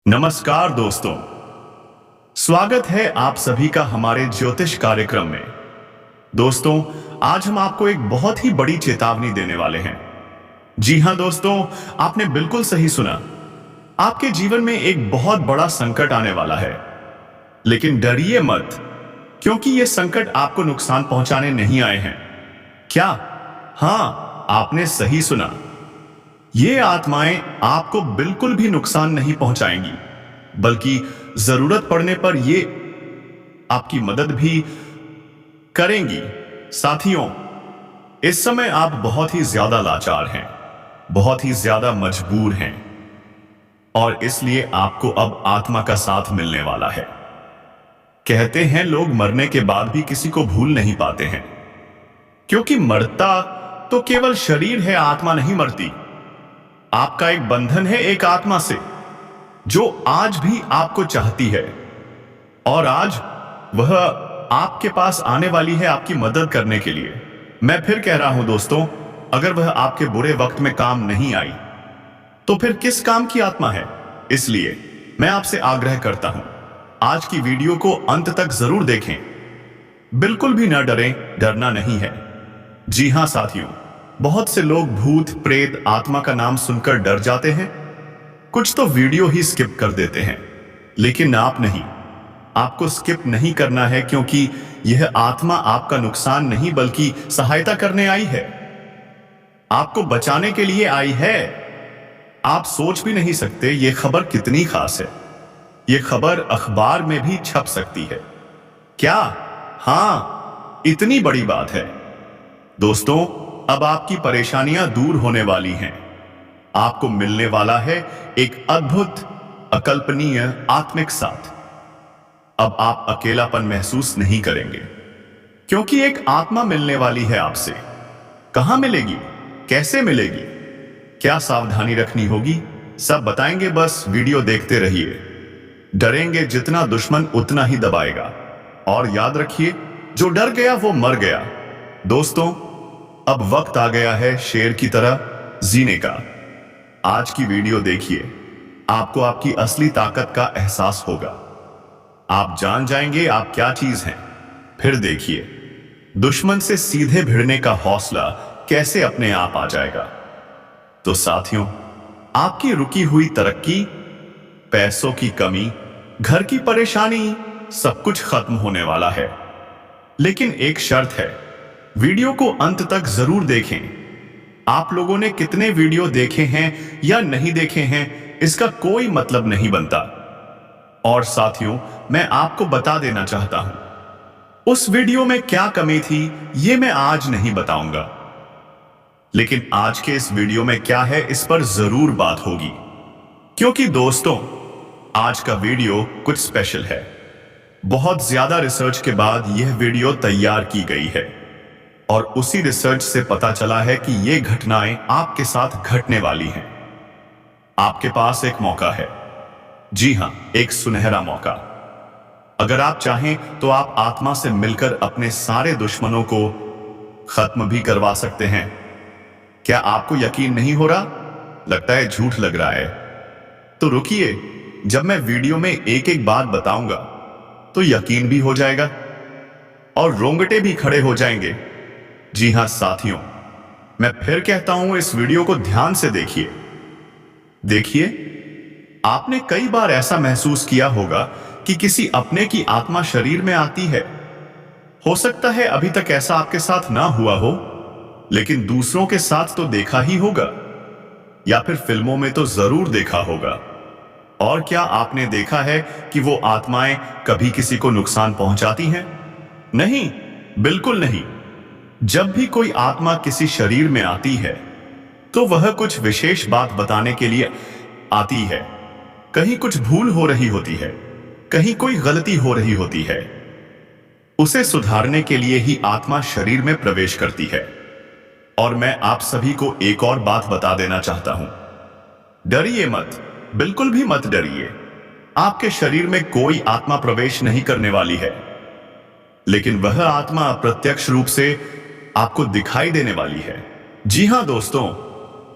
नमस्कार दोस्तों, स्वागत है आप सभी का हमारे ज्योतिष कार्यक्रम में। दोस्तों, आज हम आपको एक बहुत ही बड़ी चेतावनी देने वाले हैं। जी हां दोस्तों, आपने बिल्कुल सही सुना। आपके जीवन में एक बहुत बड़ा संकट आने वाला है। लेकिन डरिए मत, क्योंकि यह संकट आपको नुकसान पहुंचाने नहीं आए हैं। क्या? हां, आपने सही सुना। ये आत्माएं आपको बिल्कुल भी नुकसान नहीं पहुंचाएंगी, बल्कि जरूरत पड़ने पर ये आपकी मदद भी करेंगी। साथियों, इस समय आप बहुत ही ज्यादा लाचार हैं, बहुत ही ज्यादा मजबूर हैं, और इसलिए आपको अब आत्मा का साथ मिलने वाला है। कहते हैं लोग मरने के बाद भी किसी को भूल नहीं पाते हैं, क्योंकि मरता तो केवल शरीर है, आत्मा नहीं मरती। आपका एक बंधन है एक आत्मा से, जो आज भी आपको चाहती है, और आज वह आपके पास आने वाली है आपकी मदद करने के लिए। मैं फिर कह रहा हूं दोस्तों, अगर वह आपके बुरे वक्त में काम नहीं आई, तो फिर किस काम की आत्मा है? इसलिए मैं आपसे आग्रह करता हूं, आज की वीडियो को अंत तक जरूर देखें। बिल्कुल भी न डरें, डरना नहीं है। जी हां साथियों, बहुत से लोग भूत प्रेत आत्मा का नाम सुनकर डर जाते हैं, कुछ तो वीडियो ही स्किप कर देते हैं। लेकिन आप नहीं, आपको स्किप नहीं करना है, क्योंकि यह आत्मा आपका नुकसान नहीं बल्कि सहायता करने आई है, आपको बचाने के लिए आई है। आप सोच भी नहीं सकते यह खबर कितनी खास है। यह खबर अखबार में भी छप सकती है। क्या? हां, इतनी बड़ी बात है। दोस्तों, अब आपकी परेशानियां दूर होने वाली हैं। आपको मिलने वाला है एक अद्भुत, अकल्पनीय आत्मिक साथ। अब आप अकेलापन महसूस नहीं करेंगे, क्योंकि एक आत्मा मिलने वाली है आपसे। कहां मिलेगी? कैसे मिलेगी? क्या सावधानी रखनी होगी? सब बताएंगे, बस वीडियो देखते रहिए। डरेंगे जितना, दुश्मन उतना ही दबाएगा। और याद रखिए, जो डर गया वो मर गया। दोस्तों, अब वक्त आ गया है शेर की तरह जीने का। आज की वीडियो देखिए, आपको आपकी असली ताकत का एहसास होगा। आप जान जाएंगे आप क्या चीज हैं। फिर देखिए, दुश्मन से सीधे भिड़ने का हौसला कैसे अपने आप आ जाएगा। तो साथियों, आपकी रुकी हुई तरक्की, पैसों की कमी, घर की परेशानी, सब कुछ खत्म होने वाला है। लेकिन एक शर्त है, वीडियो को अंत तक जरूर देखें। आप लोगों ने कितने वीडियो देखे हैं या नहीं देखे हैं, इसका कोई मतलब नहीं बनता। और साथियों, मैं आपको बता देना चाहता हूं, उस वीडियो में क्या कमी थी ये मैं आज नहीं बताऊंगा, लेकिन आज के इस वीडियो में क्या है इस पर जरूर बात होगी। क्योंकि दोस्तों, आज का वीडियो कुछ स्पेशल है। बहुत ज्यादा रिसर्च के बाद यह वीडियो तैयार की गई है, और उसी रिसर्च से पता चला है कि ये घटनाएं आपके साथ घटने वाली हैं। आपके पास एक मौका है। जी हां, एक सुनहरा मौका। अगर आप चाहें तो आप आत्मा से मिलकर अपने सारे दुश्मनों को खत्म भी करवा सकते हैं। क्या आपको यकीन नहीं हो रहा? लगता है झूठ लग रहा है। तो रुकिए, जब मैं वीडियो में एक एक बात बताऊंगा तो यकीन भी हो जाएगा और रोंगटे भी खड़े हो जाएंगे। जी हां साथियों, मैं फिर कहता हूं, इस वीडियो को ध्यान से देखिए। देखिए, आपने कई बार ऐसा महसूस किया होगा कि किसी अपने की आत्मा शरीर में आती है। हो सकता है अभी तक ऐसा आपके साथ ना हुआ हो, लेकिन दूसरों के साथ तो देखा ही होगा, या फिर फिल्मों में तो जरूर देखा होगा। और क्या आपने देखा है कि वो आत्माएं कभी किसी को नुकसान पहुंचाती हैं? नहीं, बिल्कुल नहीं। जब भी कोई आत्मा किसी शरीर में आती है, तो वह कुछ विशेष बात बताने के लिए आती है। कहीं कुछ भूल हो रही होती है, कहीं कोई गलती हो रही होती है। उसे सुधारने के लिए ही आत्मा शरीर में प्रवेश करती है। और मैं आप सभी को एक और बात बता देना चाहता हूं, डरिए मत, बिल्कुल भी मत डरिए। आपके शरीर में कोई आत्मा प्रवेश नहीं करने वाली है, लेकिन वह आत्मा अप्रत्यक्ष रूप से आपको दिखाई देने वाली है। जी हां दोस्तों,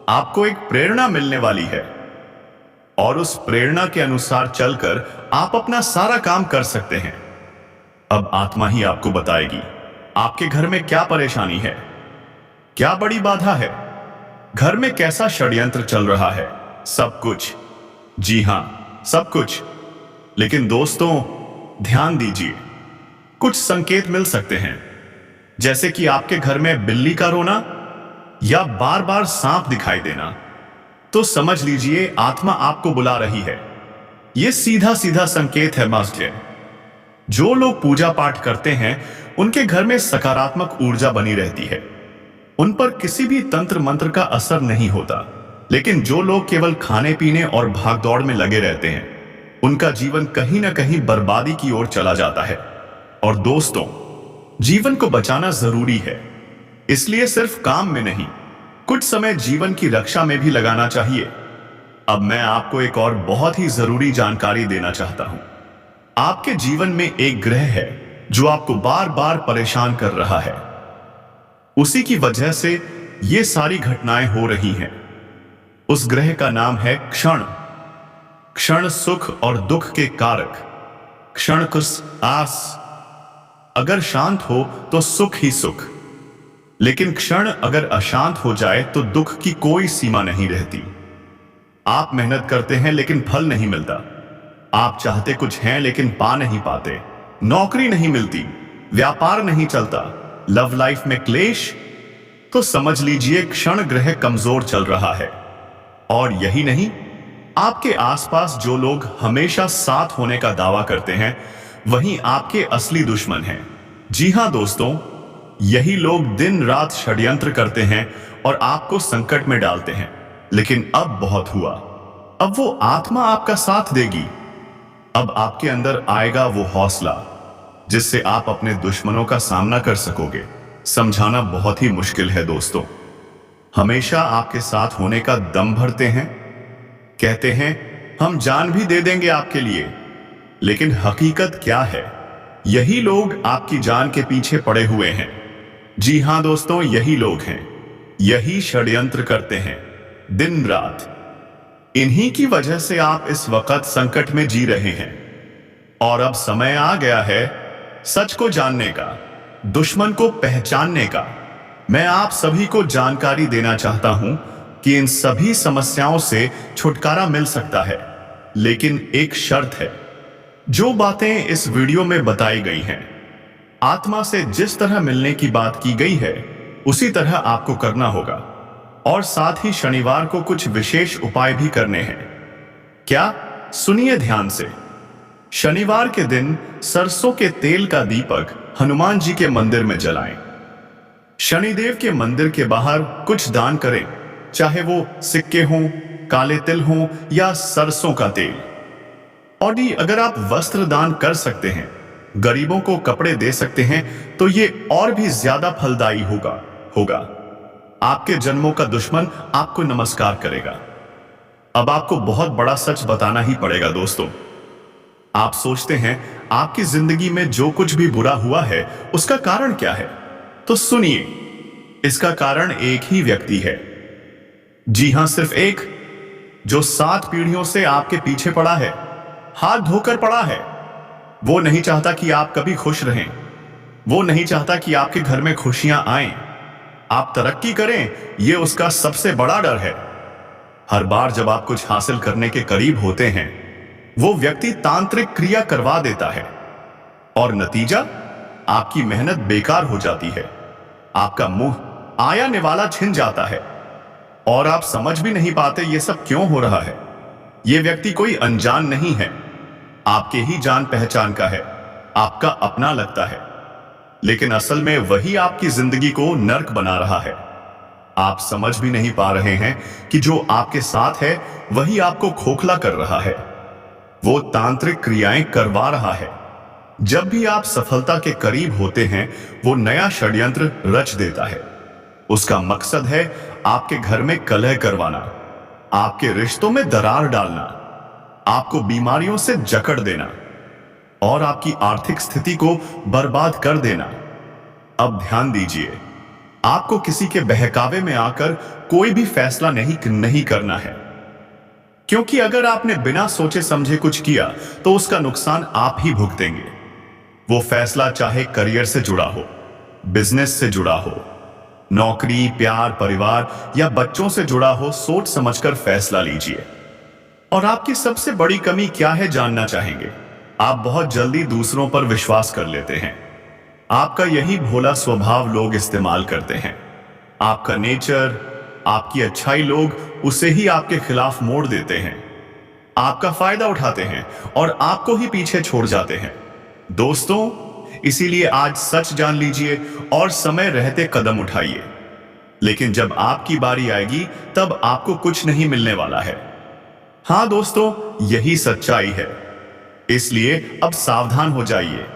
आपको एक प्रेरणा मिलने वाली है, और उस प्रेरणा के अनुसार चलकर आप अपना सारा काम कर सकते हैं। अब आत्मा ही आपको बताएगी आपके घर में क्या परेशानी है, क्या बड़ी बाधा है, घर में कैसा षड्यंत्र चल रहा है। सब कुछ, जी हां, सब कुछ। लेकिन दोस्तों, ध्यान दीजिए, कुछ संकेत मिल सकते हैं, जैसे कि आपके घर में बिल्ली का रोना या बार बार सांप दिखाई देना। तो समझ लीजिए आत्मा आपको बुला रही है। यह सीधा सीधा संकेत है मास्टर। जो लोग पूजा पाठ करते हैं उनके घर में सकारात्मक ऊर्जा बनी रहती है, उन पर किसी भी तंत्र मंत्र का असर नहीं होता। लेकिन जो लोग केवल खाने पीने और भागदौड़ में लगे रहते हैं, उनका जीवन कहीं ना कहीं बर्बादी की ओर चला जाता है। और दोस्तों, जीवन को बचाना जरूरी है, इसलिए सिर्फ काम में नहीं, कुछ समय जीवन की रक्षा में भी लगाना चाहिए। अब मैं आपको एक और बहुत ही जरूरी जानकारी देना चाहता हूं। आपके जीवन में एक ग्रह है जो आपको बार बार परेशान कर रहा है। उसी की वजह से ये सारी घटनाएं हो रही हैं। उस ग्रह का नाम है क्षण। क्षण सुख और दुख के कारक। क्षण कुछ आस, अगर शांत हो तो सुख ही सुख, लेकिन क्षण अगर अशांत हो जाए तो दुख की कोई सीमा नहीं रहती। आप मेहनत करते हैं लेकिन फल नहीं मिलता। आप चाहते कुछ हैं लेकिन पा नहीं पाते। नौकरी नहीं मिलती, व्यापार नहीं चलता, लव लाइफ में क्लेश। तो समझ लीजिए क्षण ग्रह कमजोर चल रहा है। और यही नहीं, आपके आसपास जो लोग हमेशा साथ होने का दावा करते हैं, वही आपके असली दुश्मन हैं। जी हां दोस्तों, यही लोग दिन रात षड्यंत्र करते हैं और आपको संकट में डालते हैं। लेकिन अब बहुत हुआ, अब वो आत्मा आपका साथ देगी। अब आपके अंदर आएगा वो हौसला जिससे आप अपने दुश्मनों का सामना कर सकोगे। समझाना बहुत ही मुश्किल है दोस्तों। हमेशा आपके साथ होने का दम भरते हैं, कहते हैं हम जान भी दे देंगे आपके लिए। लेकिन हकीकत क्या है? यही लोग आपकी जान के पीछे पड़े हुए हैं। जी हां दोस्तों, यही लोग हैं, यही षड्यंत्र करते हैं दिन रात। इन्हीं की वजह से आप इस वक्त संकट में जी रहे हैं। और अब समय आ गया है सच को जानने का, दुश्मन को पहचानने का। मैं आप सभी को जानकारी देना चाहता हूं कि इन सभी समस्याओं से छुटकारा मिल सकता है, लेकिन एक शर्त है। जो बातें इस वीडियो में बताई गई हैं, आत्मा से जिस तरह मिलने की बात की गई है उसी तरह आपको करना होगा। और साथ ही शनिवार को कुछ विशेष उपाय भी करने हैं। क्या? सुनिए ध्यान से। शनिवार के दिन सरसों के तेल का दीपक हनुमान जी के मंदिर में जलाएं। शनिदेव के मंदिर के बाहर कुछ दान करें, चाहे वो सिक्के हों, काले तिल हों या सरसों का तेल। और अगर आप वस्त्र दान कर सकते हैं, गरीबों को कपड़े दे सकते हैं, तो ये और भी ज्यादा फलदायी होगा। आपके जन्मों का दुश्मन आपको नमस्कार करेगा। अब आपको बहुत बड़ा सच बताना ही पड़ेगा दोस्तों। आप सोचते हैं आपकी जिंदगी में जो कुछ भी बुरा हुआ है उसका कारण क्या है? तो सुनिए, इसका कारण एक ही व्यक्ति है। जी हां, सिर्फ एक, जो 7 पीढ़ियों से आपके पीछे पड़ा है, हाथ धोकर पड़ा है। वो नहीं चाहता कि आप कभी खुश रहें। वो नहीं चाहता कि आपके घर में खुशियां आएं, आप तरक्की करें। यह उसका सबसे बड़ा डर है। हर बार जब आप कुछ हासिल करने के करीब होते हैं, वो व्यक्ति तांत्रिक क्रिया करवा देता है और नतीजा, आपकी मेहनत बेकार हो जाती है। आपका मुंह आया निवाला छिन जाता है और आप समझ भी नहीं पाते ये सब क्यों हो रहा है। यह व्यक्ति कोई अनजान नहीं है, आपके ही जान पहचान का है, आपका अपना लगता है। लेकिन असल में वही आपकी जिंदगी को नर्क बना रहा है। आप समझ भी नहीं पा रहे हैं कि जो आपके साथ है वही आपको खोखला कर रहा है। वो तांत्रिक क्रियाएं करवा रहा है। जब भी आप सफलता के करीब होते हैं, वो नया षड्यंत्र रच देता है। उसका मकसद है आपके घर में कलह करवाना, आपके रिश्तों में दरार डालना, आपको बीमारियों से जकड़ देना और आपकी आर्थिक स्थिति को बर्बाद कर देना। अब ध्यान दीजिए, आपको किसी के बहकावे में आकर कोई भी फैसला नहीं करना है, क्योंकि अगर आपने बिना सोचे समझे कुछ किया तो उसका नुकसान आप ही भुगतेंगे। वो फैसला चाहे करियर से जुड़ा हो, बिजनेस से जुड़ा हो, नौकरी, प्यार, परिवार या बच्चों से जुड़ा हो, सोच समझकर फैसला लीजिए। और आपकी सबसे बड़ी कमी क्या है जानना चाहेंगे? आप बहुत जल्दी दूसरों पर विश्वास कर लेते हैं। आपका यही भोला स्वभाव लोग इस्तेमाल करते हैं। आपका नेचर, आपकी अच्छाई लोग उसे ही आपके खिलाफ मोड़ देते हैं। आपका फायदा उठाते हैं और आपको ही पीछे छोड़ जाते हैं। दोस्तों, इसीलिए आज सच जान लीजिए और समय रहते कदम उठाइए। लेकिन जब आपकी बारी आएगी तब आपको कुछ नहीं मिलने वाला है। हाँ दोस्तों, यही सच्चाई है। इसलिए अब सावधान हो जाइए।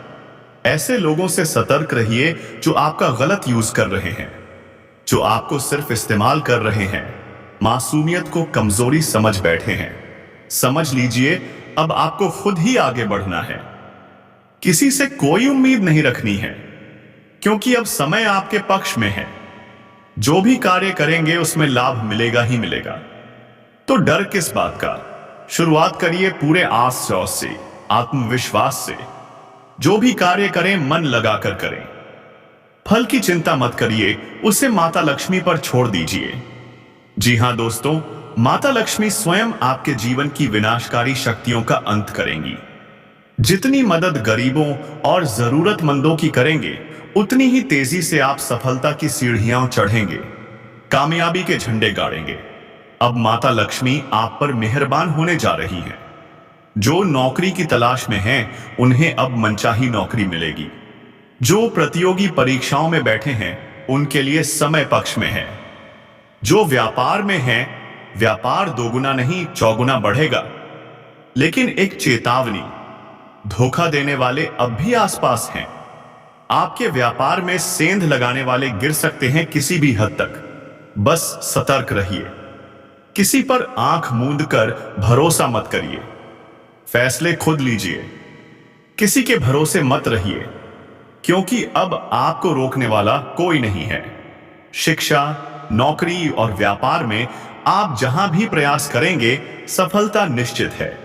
ऐसे लोगों से सतर्क रहिए जो आपका गलत यूज कर रहे हैं, जो आपको सिर्फ इस्तेमाल कर रहे हैं, मासूमियत को कमजोरी समझ बैठे हैं। समझ लीजिए, अब आपको खुद ही आगे बढ़ना है। किसी से कोई उम्मीद नहीं रखनी है, क्योंकि अब समय आपके पक्ष में है। जो भी कार्य करेंगे उसमें लाभ मिलेगा ही मिलेगा। तो डर किस बात का? शुरुआत करिए पूरे आस जौस से, आत्मविश्वास से। जो भी कार्य करें मन लगाकर करें। फल की चिंता मत करिए, उसे माता लक्ष्मी पर छोड़ दीजिए। जी हां दोस्तों, माता लक्ष्मी स्वयं आपके जीवन की विनाशकारी शक्तियों का अंत करेंगी। जितनी मदद गरीबों और जरूरतमंदों की करेंगे, उतनी ही तेजी से आप सफलता की सीढ़ियां चढ़ेंगे, कामयाबी के झंडे गाड़ेंगे। अब माता लक्ष्मी आप पर मेहरबान होने जा रही हैं। जो नौकरी की तलाश में हैं, उन्हें अब मनचाही नौकरी मिलेगी। जो प्रतियोगी परीक्षाओं में बैठे हैं, उनके लिए समय पक्ष में है। जो व्यापार में हैं, व्यापार दोगुना नहीं चौगुना बढ़ेगा। लेकिन एक चेतावनी, धोखा देने वाले अब भी आसपास हैं। आपके व्यापार में सेंध लगाने वाले गिर सकते हैं किसी भी हद तक। बस सतर्क रहिए। किसी पर आंख मूंद कर भरोसा मत करिए। फैसले खुद लीजिए। किसी के भरोसे मत रहिए, क्योंकि अब आपको रोकने वाला कोई नहीं है। शिक्षा, नौकरी और व्यापार में आप जहां भी प्रयास करेंगे, सफलता निश्चित है।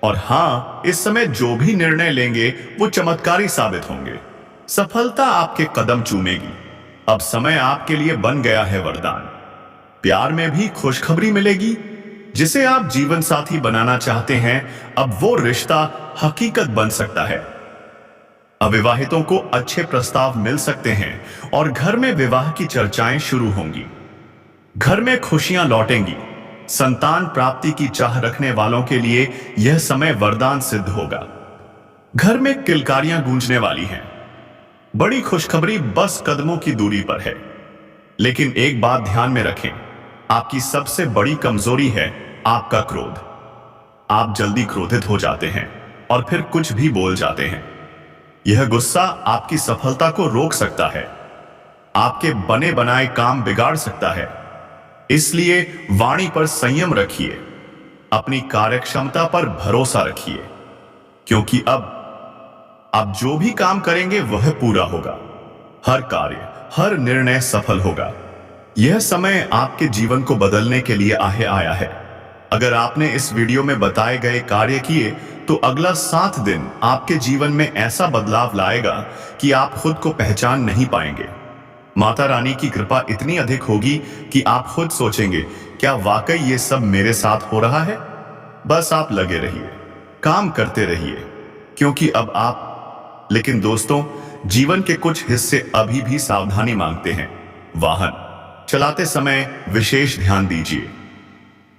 और हां, इस समय जो भी निर्णय लेंगे वो चमत्कारी साबित होंगे। सफलता आपके कदम चूमेगी। अब समय आपके लिए बन गया है वरदान। प्यार में भी खुशखबरी मिलेगी। जिसे आप जीवन साथी बनाना चाहते हैं, अब वो रिश्ता हकीकत बन सकता है। अविवाहितों को अच्छे प्रस्ताव मिल सकते हैं और घर में विवाह की चर्चाएं शुरू होंगी। घर में खुशियां लौटेंगी। संतान प्राप्ति की चाह रखने वालों के लिए यह समय वरदान सिद्ध होगा। घर में किलकारियां गूंजने वाली हैं। बड़ी खुशखबरी बस कदमों की दूरी पर है। लेकिन एक बात ध्यान में रखें, आपकी सबसे बड़ी कमजोरी है आपका क्रोध। आप जल्दी क्रोधित हो जाते हैं और फिर कुछ भी बोल जाते हैं। यह गुस्सा आपकी सफलता को रोक सकता है, आपके बने बनाए काम बिगाड़ सकता है। इसलिए वाणी पर संयम रखिए, अपनी कार्यक्षमता पर भरोसा रखिए, क्योंकि अब जो भी काम करेंगे वह पूरा होगा। हर कार्य, हर निर्णय सफल होगा। यह समय आपके जीवन को बदलने के लिए आया है। अगर आपने इस वीडियो में बताए गए कार्य किए तो अगला 7 दिन आपके जीवन में ऐसा बदलाव लाएगा कि आप खुद को पहचान नहीं पाएंगे। माता रानी की कृपा इतनी अधिक होगी कि आप खुद सोचेंगे, क्या वाकई ये सब मेरे साथ हो रहा है? बस आप लगे रहिए, काम करते रहिए, क्योंकि अब आप। लेकिन दोस्तों, जीवन के कुछ हिस्से अभी भी सावधानी मांगते हैं। वाहन चलाते समय विशेष ध्यान दीजिए।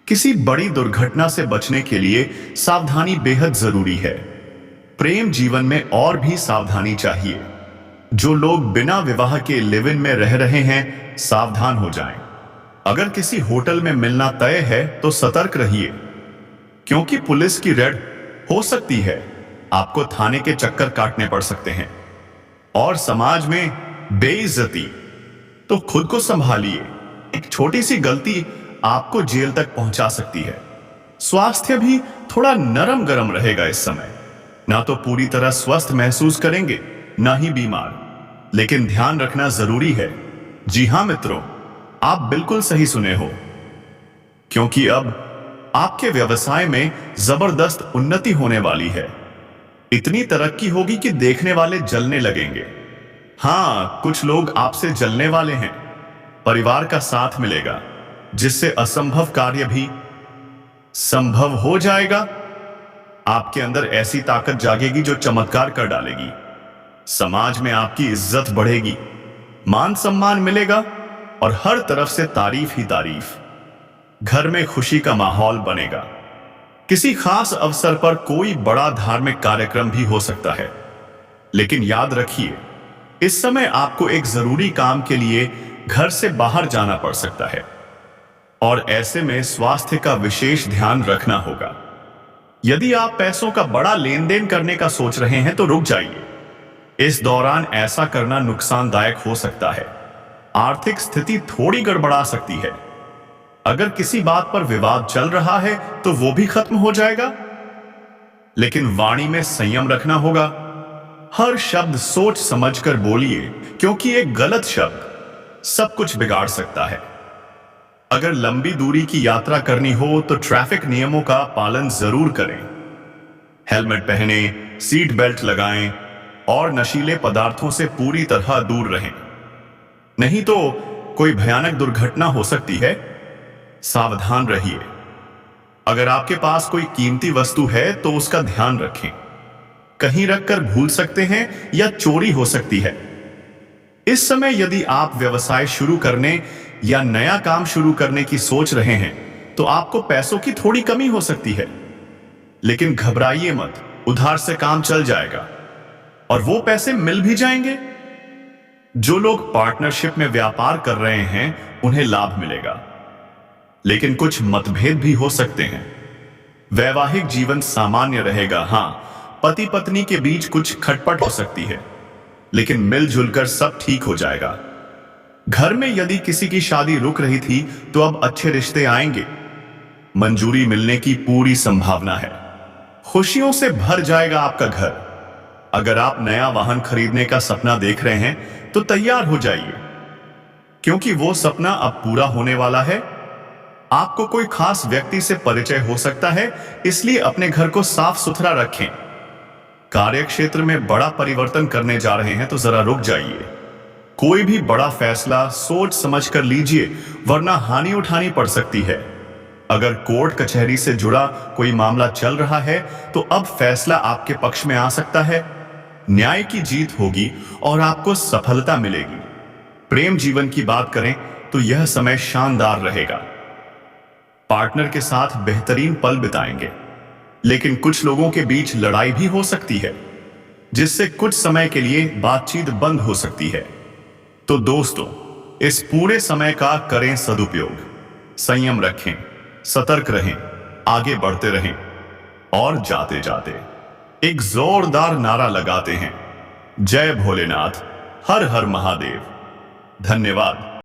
किसी बड़ी दुर्घटना से बचने के लिए सावधानी बेहद जरूरी है। प्रेम जीवन में और भी सावधानी चाहिए। जो लोग बिना विवाह के लिव इन में रह रहे हैं, सावधान हो जाएं। अगर किसी होटल में मिलना तय है तो सतर्क रहिए, क्योंकि पुलिस की रेड हो सकती है। आपको थाने के चक्कर काटने पड़ सकते हैं। और समाज में बेइज्जती, तो खुद को संभालिए। एक छोटी सी गलती आपको जेल तक पहुंचा सकती है। स्वास्थ्य भी थोड़ा नरम गरम रहेगा इस समय। ना तो पूरी तरह स्वस्थ महसूस करेंगे, ना ही बीमार। लेकिन ध्यान रखना जरूरी है। जी हां मित्रों, आप बिल्कुल सही सुने हो, क्योंकि अब आपके व्यवसाय में जबरदस्त उन्नति होने वाली है। इतनी तरक्की होगी कि देखने वाले जलने लगेंगे। हाँ, कुछ लोग आपसे जलने वाले हैं। परिवार का साथ मिलेगा, जिससे असंभव कार्य भी संभव हो जाएगा। आपके अंदर ऐसी ताकत जागेगी जो चमत्कार कर डालेगी। समाज में आपकी इज्जत बढ़ेगी, मान सम्मान मिलेगा और हर तरफ से तारीफ ही तारीफ। घर में खुशी का माहौल बनेगा। किसी खास अवसर पर कोई बड़ा धार्मिक कार्यक्रम भी हो सकता है। लेकिन याद रखिए, इस समय आपको एक जरूरी काम के लिए घर से बाहर जाना पड़ सकता है और ऐसे में स्वास्थ्य का विशेष ध्यान रखना होगा। यदि आप पैसों का बड़ा लेन देन करने का सोच रहे हैं तो रुक जाइए। इस दौरान ऐसा करना नुकसानदायक हो सकता है। आर्थिक स्थिति थोड़ी गड़बड़ा सकती है। अगर किसी बात पर विवाद चल रहा है तो वो भी खत्म हो जाएगा। लेकिन वाणी में संयम रखना होगा। हर शब्द सोच समझकर बोलिए, क्योंकि एक गलत शब्द सब कुछ बिगाड़ सकता है। अगर लंबी दूरी की यात्रा करनी हो तो ट्रैफिक नियमों का पालन जरूर करें। हेलमेट पहने, सीट बेल्ट लगाएं और नशीले पदार्थों से पूरी तरह दूर रहें। नहीं तो कोई भयानक दुर्घटना हो सकती है। सावधान रहिए। अगर आपके पास कोई कीमती वस्तु है तो उसका ध्यान रखें। कहीं रखकर भूल सकते हैं या चोरी हो सकती है। इस समय यदि आप व्यवसाय शुरू करने या नया काम शुरू करने की सोच रहे हैं तो आपको पैसों की थोड़ी कमी हो सकती है। लेकिन घबराइए मत, उधार से काम चल जाएगा और वो पैसे मिल भी जाएंगे। जो लोग पार्टनरशिप में व्यापार कर रहे हैं उन्हें लाभ मिलेगा, लेकिन कुछ मतभेद भी हो सकते हैं। वैवाहिक जीवन सामान्य रहेगा। हाँ, पति पत्नी के बीच कुछ खटपट हो सकती है, लेकिन मिलजुल कर सब ठीक हो जाएगा। घर में यदि किसी की शादी रुक रही थी तो अब अच्छे रिश्ते आएंगे। मंजूरी मिलने की पूरी संभावना है। खुशियों से भर जाएगा आपका घर। अगर आप नया वाहन खरीदने का सपना देख रहे हैं तो तैयार हो जाइए, क्योंकि वो सपना अब पूरा होने वाला है। आपको कोई खास व्यक्ति से परिचय हो सकता है, इसलिए अपने घर को साफ सुथरा रखें। कार्य क्षेत्र में बड़ा परिवर्तन करने जा रहे हैं तो जरा रुक जाइए। कोई भी बड़ा फैसला सोच समझ कर लीजिए, वरना हानि उठानी पड़ सकती है। अगर कोर्ट कचहरी से जुड़ा कोई मामला चल रहा है तो अब फैसला आपके पक्ष में आ सकता है। न्याय की जीत होगी और आपको सफलता मिलेगी। प्रेम जीवन की बात करें तो यह समय शानदार रहेगा। पार्टनर के साथ बेहतरीन पल बिताएंगे, लेकिन कुछ लोगों के बीच लड़ाई भी हो सकती है, जिससे कुछ समय के लिए बातचीत बंद हो सकती है। तो दोस्तों, इस पूरे समय का करें सदुपयोग। संयम रखें, सतर्क रहें, आगे बढ़ते रहें और जाते जाते एक जोरदार नारा लगाते हैं, जय भोलेनाथ, हर हर महादेव। धन्यवाद।